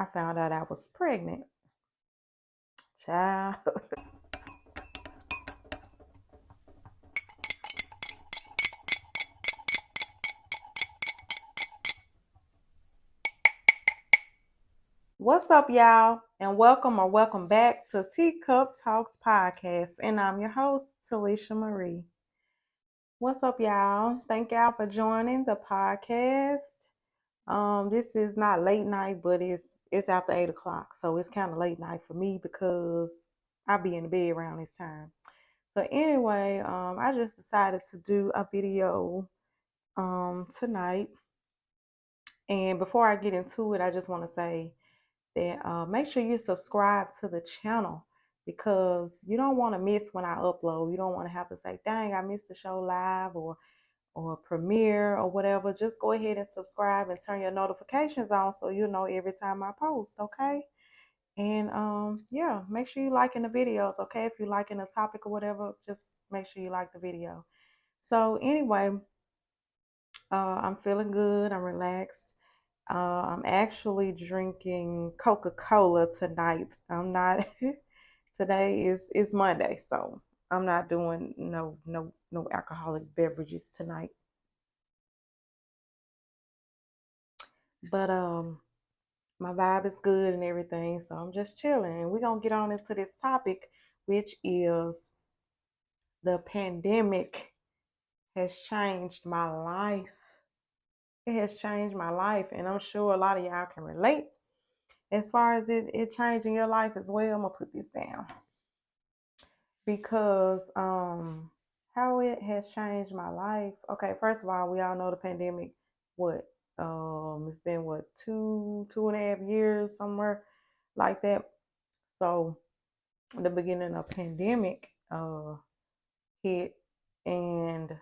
I found out I was pregnant. Child. What's up, y'all? And welcome back to Teacup Talks Podcast. And I'm your host, Talisha Marie. What's up, y'all? Thank y'all for joining the podcast. This is not late night, but it's after 8 o'clock. So it's kind of late night for me because I'll be in the bed around this time. So anyway, I just decided to do a video tonight. And before I get into it, I just want to say that make sure you subscribe to the channel because you don't want to miss when I upload. You don't want to have to say, dang, I missed the show live or premiere or whatever. Just go ahead and subscribe and turn your notifications on so you know every time I post, okay? And yeah, make sure you liking the videos, okay? If you're liking the topic or whatever, just make sure you like the video. So anyway, I'm feeling good. I'm relaxed. I'm actually drinking Coca-Cola tonight. I'm not. Today is Monday, so I'm not doing no alcoholic beverages tonight. But my vibe is good and everything, so I'm just chilling. And we're gonna get on into this topic, which is the pandemic has changed my life. It has changed my life, and I'm sure a lot of y'all can relate. As far as it changing your life as well, I'm gonna put this down because how it has changed my life. Okay, first of all, we all know the pandemic. What it's been what 2.5 years somewhere like that. So the beginning of pandemic hit, and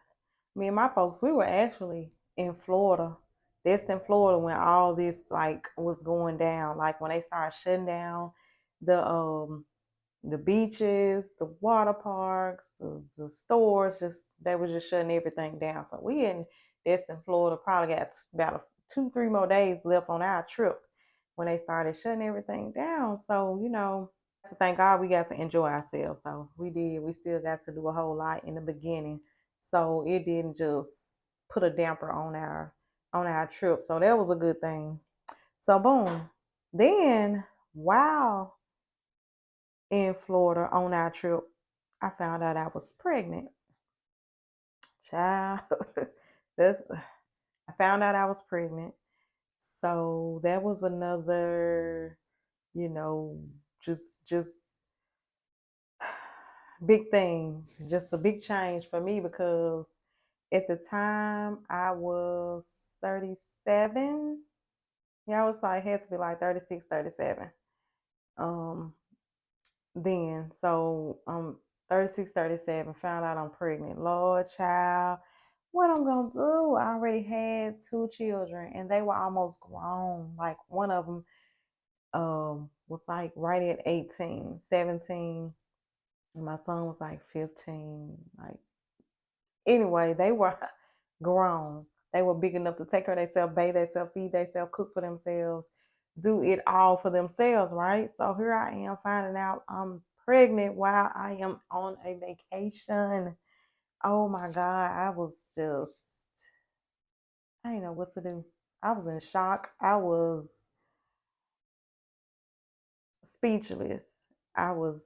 me and my folks, we were actually in Florida. That's in Florida when all this like was going down. Like when they started shutting down the beaches, the water parks, the stores, just they was just shutting everything down. So we in Destin, Florida, probably got about 2-3 more days left on our trip when they started shutting everything down. So, so thank God we got to enjoy ourselves. So we did. We still got to do a whole lot in the beginning. So it didn't just put a damper on our trip. So that was a good thing. So boom. Then wow in Florida on our trip, I found out I was pregnant. Child, that's I found out I was pregnant. So that was another, you know, just big thing, just a big change for me because at the time I was 37. Yeah, I was like had to be like 36, 37. Um then. So 36, 37, found out I'm pregnant. Lord child, what I'm gonna do? I already had 2 children and they were almost grown. Like one of them was like right at 18, 17, and my son was like 15. Like anyway, they were grown. They were big enough to take care of themselves, bathe themselves, feed themselves, cook for themselves, do it all for themselves, right? So here I am finding out I'm pregnant while I am on a vacation. Oh my God, I didn't know what to do. I was in shock. I was speechless. I was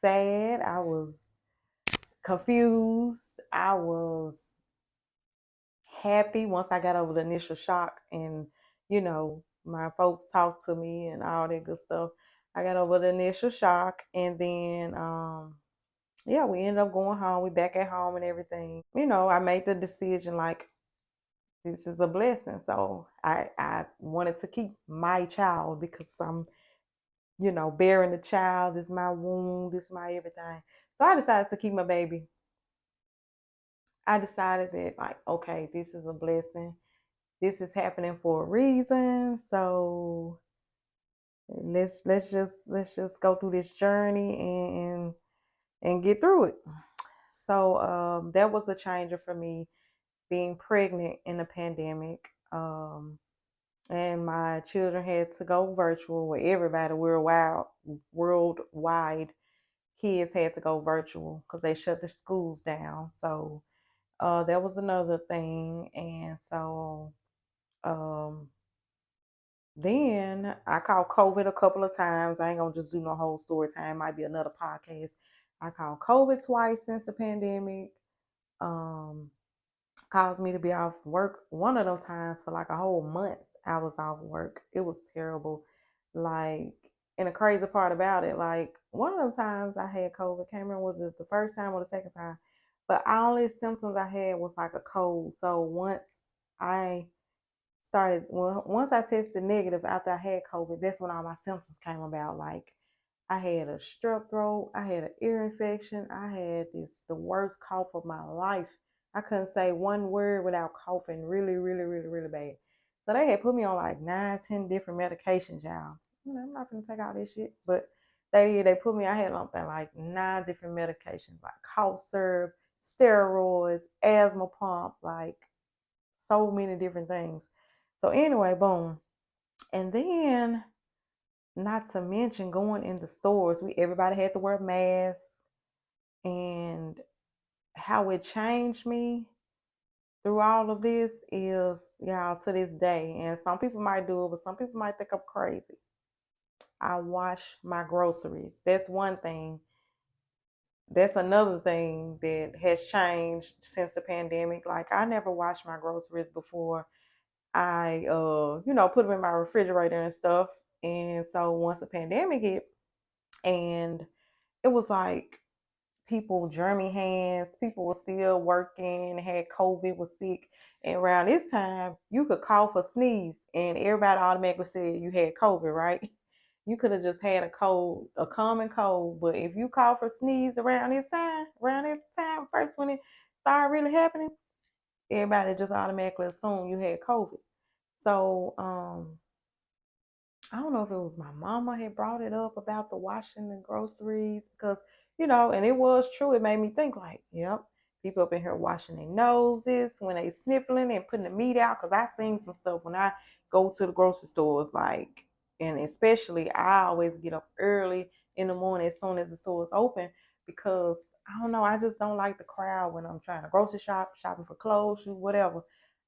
sad. I was confused. I was happy once I got over the initial shock and, my folks talked to me and all that good stuff. I got over the initial shock and then, yeah, we ended up going home. We back at home and everything. I made the decision like this is a blessing. So I wanted to keep my child because I'm, bearing the child. This is my womb. This is my everything. So I decided to keep my baby. I decided that like, okay, this is a blessing. This is happening for a reason. So let's just go through this journey and get through it. So that was a changer for me being pregnant in the pandemic. and my children had to go virtual. Where everybody worldwide kids had to go virtual because they shut the schools down. So that was another thing. And so um, then I caught COVID a couple of times. I ain't gonna just do no whole story time. Might be another podcast. I caught COVID twice since the pandemic. Um, Caused me to be off work one of those times for like a whole month. I was off work. It was terrible. Like, and the crazy part about it, like one of them times I had COVID. Can't remember was it the first time or the second time, but the only symptoms I had was like a cold. So I once I tested negative after I had COVID, that's when all my symptoms came about. Like I had a strep throat, I had an ear infection, I had the worst cough of my life. I couldn't say one word without coughing really, really, really, really bad. So they had put me on like 9, 10 different medications, y'all. I'm not gonna take all this shit, but they put me. I had on like 9 different medications, like cough syrup, steroids, asthma pump, like so many different things. So anyway, boom. And then not to mention going in the stores, everybody had to wear masks, and how it changed me through all of this is, y'all, to this day. And some people might do it, but some people might think I'm crazy. I wash my groceries. That's one thing. That's another thing that has changed since the pandemic. Like I never washed my groceries before. I put them in my refrigerator and stuff. And so once the pandemic hit, and it was like people germy hands, people were still working, had COVID, was sick. And around this time, you could cough or sneeze and everybody automatically said you had COVID, right? You could have just had a cold, a common cold. But if you cough or sneeze around that time, first when it started really happening, everybody just automatically assumed you had COVID. So I don't know if it was my mama had brought it up about the washing the groceries because, and it was true. It made me think like, yep, people up in here washing their noses when they sniffling and putting the meat out. Because I seen some stuff when I go to the grocery stores, like, and especially I always get up early in the morning as soon as the store is open because I don't know, I just don't like the crowd when I'm trying to grocery shop, shopping for clothes, shoes, whatever.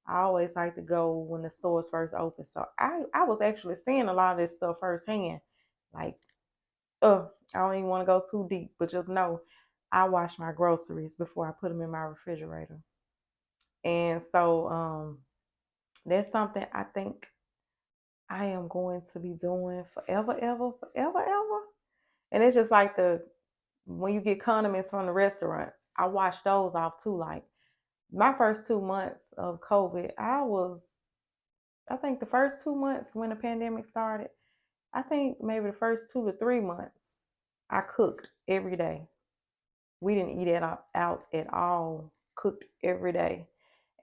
I always like to go when the stores first open. So I was actually seeing a lot of this stuff firsthand. Like, I don't even want to go too deep, but just know I wash my groceries before I put them in my refrigerator. And so that's something I think I am going to be doing forever, ever, forever, ever. And it's just like when you get condiments from the restaurants, I wash those off too. Like my first 2 months of COVID, I think the first 2 months when the pandemic started, I think maybe the first 2 to 3 months, I cooked every day. We didn't eat it out at all, cooked every day.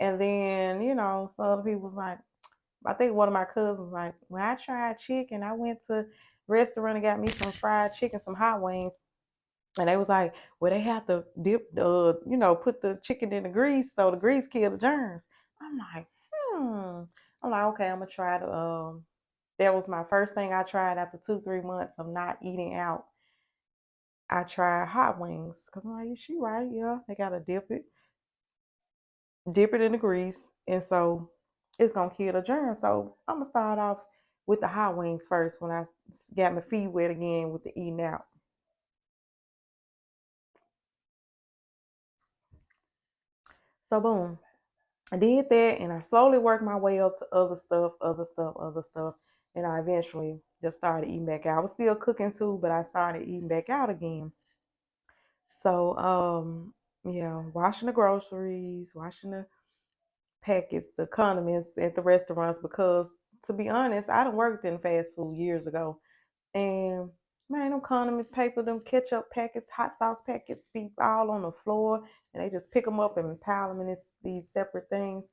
And then, some other people was like, I think one of my cousins was like, when I tried chicken, I went to restaurant and got me some fried chicken, some hot wings. And they was like, well, they have to put the chicken in the grease so the grease kill the germs. I'm like, hmm. I'm like, okay, I'm gonna try to that was my first thing I tried after 2, 3 months of not eating out. I tried hot wings because I'm like, is she right? Yeah, they gotta dip it in the grease, and so it's gonna kill the germ. So I'm gonna start off with the hot wings first when I got my feet wet again with the eating out. So boom, I did that, and I slowly worked my way up to other stuff, other stuff, other stuff, and I eventually just started eating back out. I was still cooking too, but I started eating back out again. So, yeah, washing the groceries, washing the packets, the condiments at the restaurants, because to be honest, I done worked in fast food years ago. And man, them condiment paper, them ketchup packets, hot sauce packets be all on the floor, and they just pick them up and pile them in these separate things,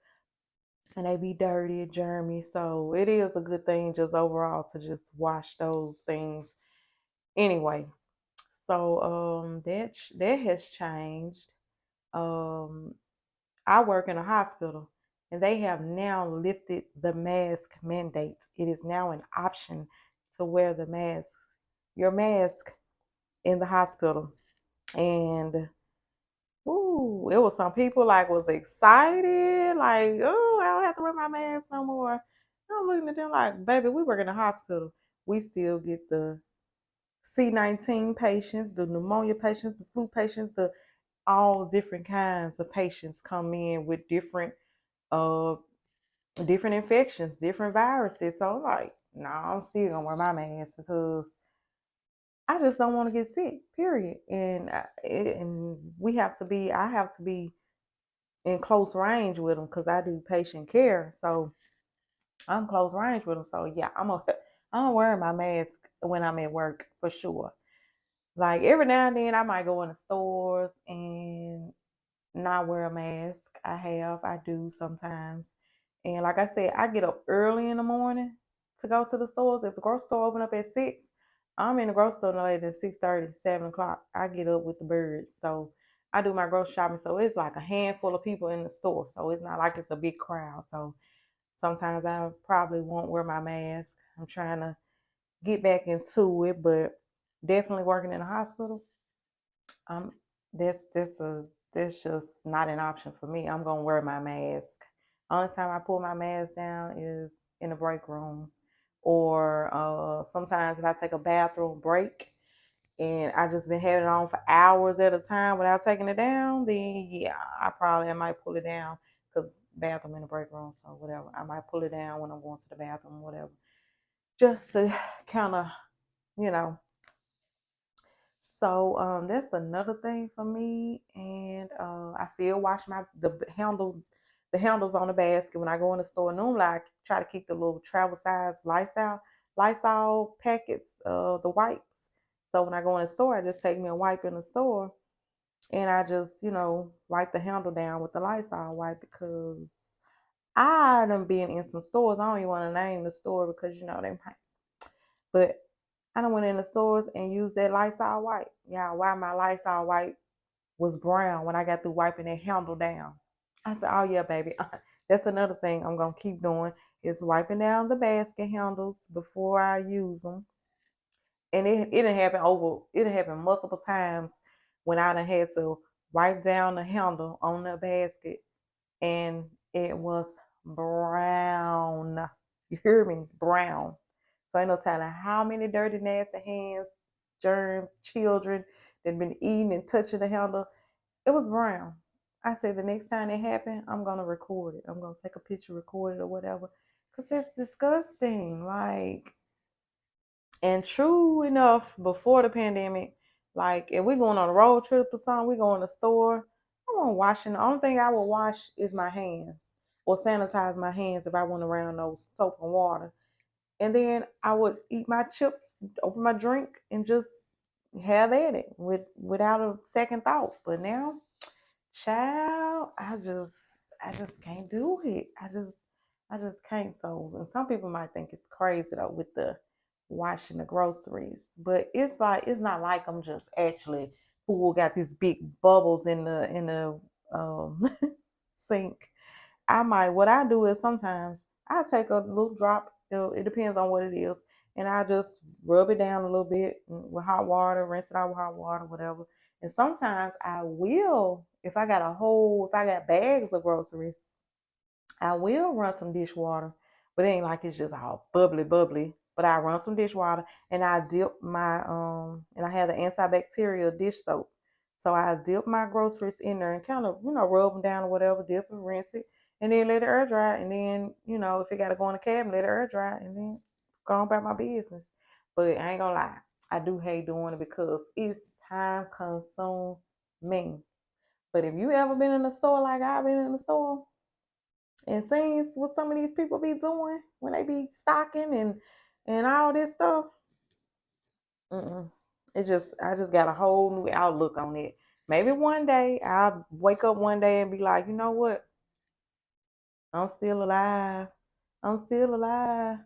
and they be dirty and germy. So it is a good thing just overall to just wash those things anyway. So that has changed. Um, I work in a hospital, and they have now lifted the mask mandate. It is now an option to wear your mask in the hospital. And ooh, it was some people like was excited, like, oh, I don't have to wear my mask no more. I'm looking at them like, baby, we work in the hospital. We still get the C-19 patients, the pneumonia patients, the flu patients, the all different kinds of patients come in with uh different infections, different viruses. So I'm like, no, I'm still gonna wear my mask because I just don't want to get sick. Period. And we have to be. I have to be in close range with them because I do patient care. So I'm close range with them. So yeah, I'm wearing my mask when I'm at work for sure. Like every now and then, I might go in the stores and not wear a mask. I do sometimes. And like I said, I get up early in the morning to go to the stores. If the grocery store open up at 6, I'm in the grocery store no later than 6:30, 7 o'clock. I get up with the birds. So I do my grocery shopping. So it's like a handful of people in the store. So it's not like it's a big crowd. So sometimes I probably won't wear my mask. I'm trying to get back into it, but definitely working in a hospital. Um, that's that's a that's just not an option for me. I'm gonna wear my mask. Only time I pull my mask down is in the break room, or sometimes if I take a bathroom break and I just been having it on for hours at a time without taking it down, then yeah, I might pull it down because bathroom in the break room, so whatever. I might pull it down when I'm going to the bathroom, whatever, just to kind of you know so that's another thing for me. And I still wash the handles on the basket when I go in the store. Normally I try to keep the little travel size Lysol packets, the wipes. So when I go in the store, I just take me a wipe in the store and I just, wipe the handle down with the Lysol wipe because I done been in some stores. I don't even want to name the store because they might, but I done went in the stores and used that Lysol wipe. Yeah, why my Lysol wipe was brown when I got through wiping that handle down. I said, oh yeah, baby. That's another thing I'm gonna keep doing is wiping down the basket handles before I use them. And it done happened multiple times when I done had to wipe down the handle on the basket and it was brown. You hear me? Brown. So ain't no telling how many dirty, nasty hands, germs, children that been eating and touching the handle. It was brown. I said the next time it happened, I'm gonna record it. I'm gonna take a picture, record it or whatever. Cause it's disgusting. Like, and true enough, before the pandemic, like if we going on a road trip or something, we go in the store, I won't washing. The only thing I will wash is my hands or sanitize my hands if I went around those soap and water. And then I would eat my chips, open my drink, and just have at it without a second thought. But now, child, I just can't do it. I just can't. So, and some people might think it's crazy though with the washing the groceries, but it's not like I'm just actually who got these big bubbles in the um sink. What I do is sometimes I take a little drop, it depends on what it is, and I just rub it down a little bit with hot water, rinse it out with hot water, whatever. And sometimes I will, if I got bags of groceries, I will run some dishwater, but it ain't like it's just all bubbly, bubbly. But I run some dishwater and I dip and I have the antibacterial dish soap. So I dip my groceries in there and kind of, rub them down or whatever, dip and rinse it, and then let it air dry. And then, if it got to go in the cabinet, let it air dry and then go on about my business. But I ain't gonna lie, I do hate doing it because it's time consuming. But if you ever been in a store like I've been in the store, and seeing what some of these people be doing when they be stocking and all this stuff, mm-mm. I just got a whole new outlook on it. Maybe one day I'll wake up one day and be like, you know what? I'm still alive. I'm still alive.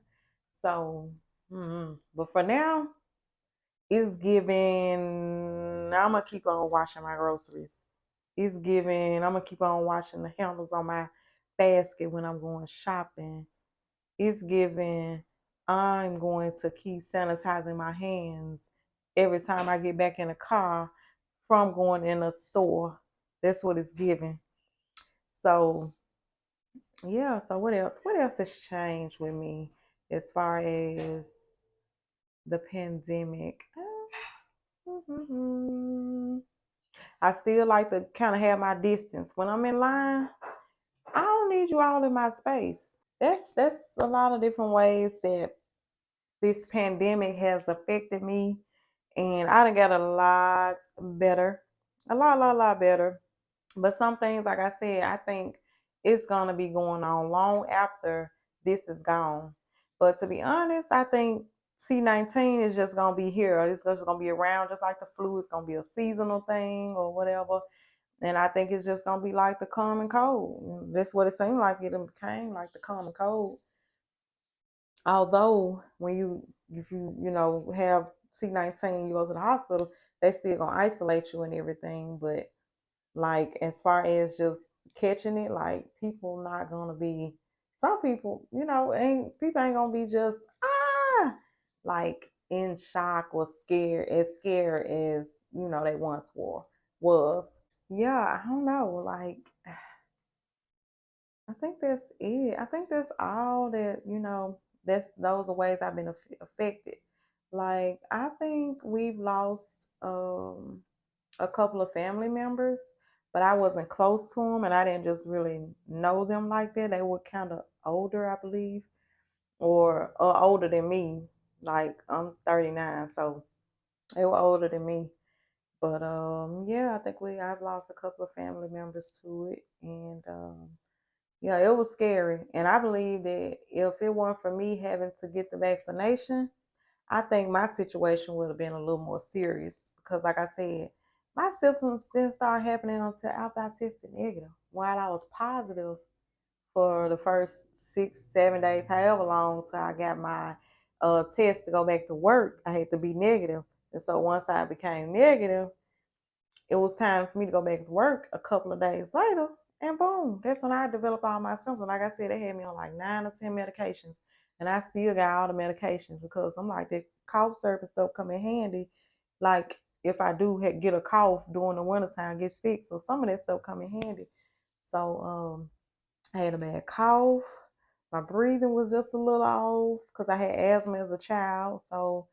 So, but for now, it's giving. I'm gonna keep on washing my groceries. It's giving. I'm gonna keep on washing the handles on my basket when I'm going shopping. It's giving I'm going to keep sanitizing my hands every time I get back in the car from going in a store. That's what it's giving. So yeah, so what else? What else has changed with me as far as the pandemic? I still like to kind of have my distance. When I'm in line, I don't need you all in my space. That's a lot of different ways that this pandemic has affected me, and I done got a lot better, a lot better. But some things, like I said, I think it's gonna be going on long after this is gone. But to be honest, I think C-19 is just gonna be here. It's just gonna be around, just like the flu. It's gonna be a seasonal thing or whatever. And I think it's just gonna be like the common cold. That's what it seemed like. It became like the common cold. Although when if you have C-19, you go to the hospital, they still gonna isolate you and everything. But like as far as just catching it, like people not gonna be, some people, ain't people ain't gonna be just like in shock or scared as they once was. Yeah, I don't know. Like I think that's it. I think that's all that, that's those are ways I've been affected. Like I think we've lost a couple of family members, but I wasn't close to them and I didn't just really know them like that. They were kind of older, I believe, or older than me. Like I'm 39, so they were older than me. But yeah, I think I've lost a couple of family members to it, and yeah, it was scary. And I believe that if it weren't for me having to get the vaccination, I think my situation would have been a little more serious because, like I said, my symptoms didn't start happening until after I tested negative. While I was positive for the first 6, 7 days, however long till I got my test to go back to work, I had to be negative. And so once I became negative, it was time for me to go back to work a couple of days later, and boom, that's when I developed all my symptoms. Like I said, they had me on like 9 or 10 medications, and I still got all the medications because I'm like, that cough syrup and stuff come in handy. Like if I do get a cough during the wintertime, get sick, so some of that stuff come in handy. So I had a bad cough. My breathing was just a little off because I had asthma as a child. So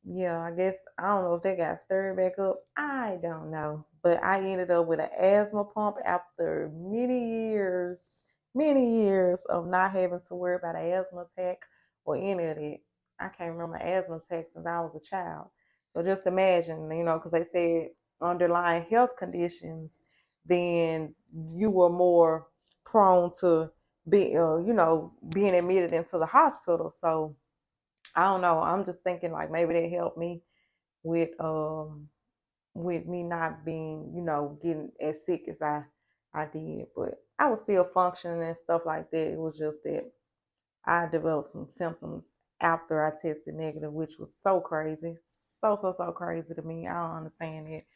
yeah, I guess I don't know if they got stirred back up. I don't know. But I ended up with an asthma pump after many years of not having to worry about an asthma attack or any of that. I can't remember asthma attack since I was a child. So just imagine, because they said underlying health conditions, then you were more prone to being admitted into the hospital. So I don't know. I'm just thinking like maybe they helped me with me not being, getting as sick as I did. But I was still functioning and stuff like that. It was just that I developed some symptoms after I tested negative, which was so crazy. So crazy to me. I don't understand it.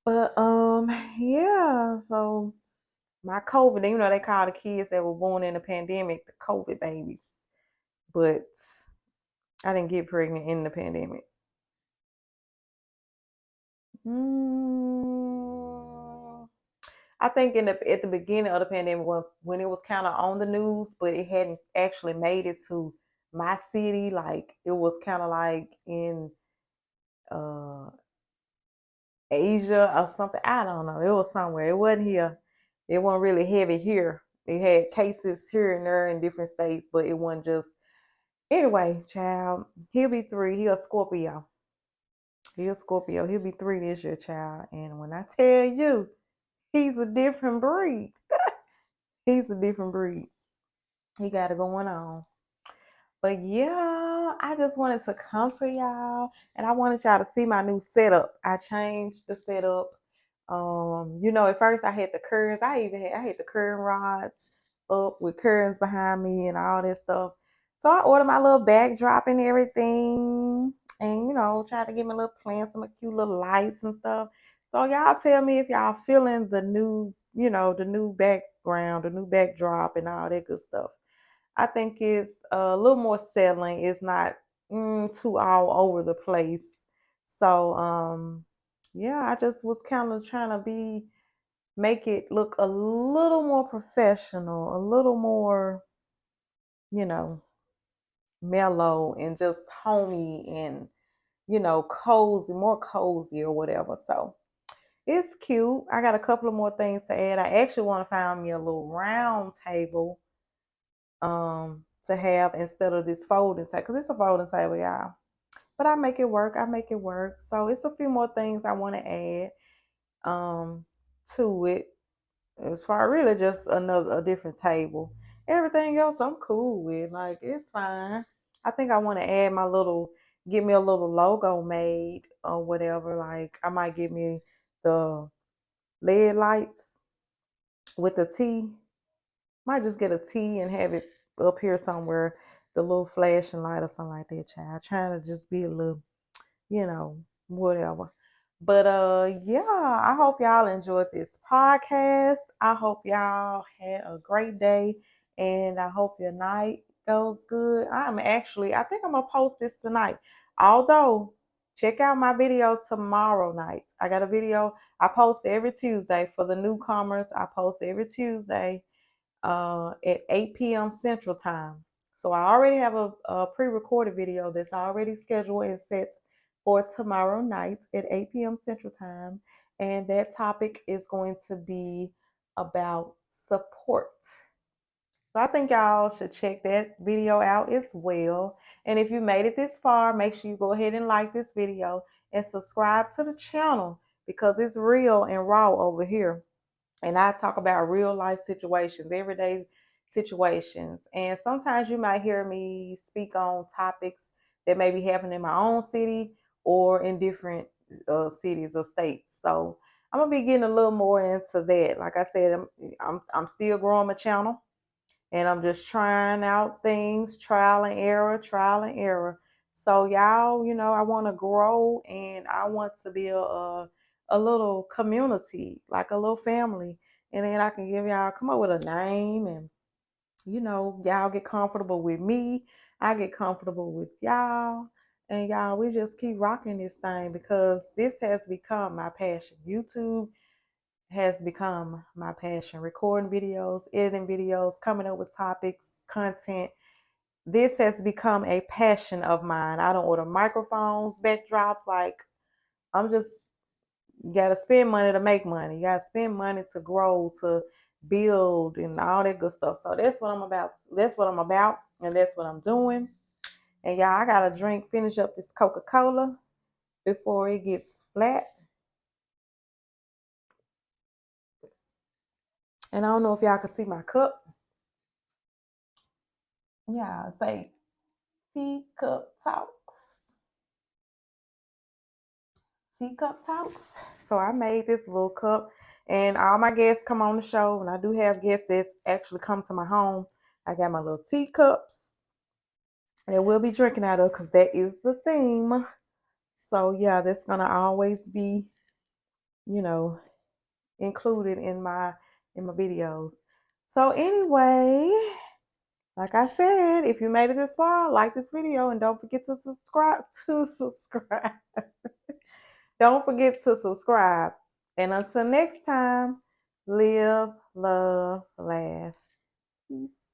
But yeah, so my COVID, they call the kids that were born in the pandemic the COVID babies. But I didn't get pregnant in the pandemic. Mm, I think at the beginning of the pandemic, when it was kind of on the news, but it hadn't actually made it to my city. Like it was kind of like in uh, Asia or something. I don't know. It was somewhere. It wasn't here. It wasn't really heavy here. It had cases here and there in different states, but it wasn't just. Anyway, child, he'll be 3. He a Scorpio. He a Scorpio. He'll be 3 this year, child. And when I tell you, he's a different breed. He's a different breed. He got it going on. But yeah, I just wanted to come to y'all and I wanted y'all to see my new setup. I changed the setup. At first I had the curtains. I had the curtain rods up with curtains behind me and all that stuff. So I ordered my little backdrop and everything. And try to get my little plants and my cute little lights and stuff. So y'all tell me if y'all feeling the new background background, the new backdrop, and all that good stuff. I think it's a little more settling. It's not too all over the place. So yeah, I just was kind of trying to make it look a little more professional, a little more, you know, mellow and just homey and, cozy, more cozy or whatever. So it's cute. I got a couple of more things to add. I actually want to find me a little round table to have instead of this folding table, because it's a folding table, y'all. But I make it work. I make it work. So it's a few more things I want to add to it. As far really just a different table. Everything else I'm cool with. Like it's fine. I think I want to add get me a little logo made or whatever. Like I might get me the LED lights with the T. Might just get a T and have it up here somewhere, the little flashing light or something like that, child. Trying to just be a little, whatever. But yeah, I hope y'all enjoyed this podcast. I hope y'all had a great day and I hope your night goes good. I think I'm gonna post this tonight. Although check out my video tomorrow night. I got a video I post every Tuesday for the newcomers. I post every Tuesday at 8 p.m. Central Time. So I already have a pre-recorded video that's already scheduled and set for tomorrow night at 8 p.m. Central Time. And that topic is going to be about support. So I think y'all should check that video out as well. And if you made it this far, make sure you go ahead and like this video and subscribe to the channel because it's real and raw over here. And I talk about real life situations, everyday situations. And sometimes you might hear me speak on topics that may be happening in my own city or in different cities or states. So I'm gonna be getting a little more into that. Like I said, I'm still growing my channel, and I'm just trying out things, trial and error, trial and error. So y'all, I want to grow and I want to build a little community, like a little family. And then I can come up with a name and, y'all get comfortable with me. I get comfortable with y'all. And y'all, we just keep rocking this thing because this has become my passion. YouTube has become my passion. Recording videos, editing videos, coming up with topics, content. This has become a passion of mine. I don't order microphones, backdrops. Like, I'm just, you got to spend money to make money. You got to spend money to grow, to build, and all that good stuff. So that's what I'm about. That's what I'm about, and that's what I'm doing. And y'all, I got to finish up this Coca-Cola before it gets flat. And I don't know if y'all can see my cup. Yeah, say Teacup Talks. Teacup Talks. So I made this little cup, and all my guests come on the show, and I do have guests that actually come to my home. I got my little teacups that we'll be drinking out of because that is the theme. So yeah, that's gonna always be, you know, included in my videos. So anyway, like I said, if you made it this far, like this video and don't forget to subscribe Don't forget to subscribe. And until next time, live, love, laugh. Peace.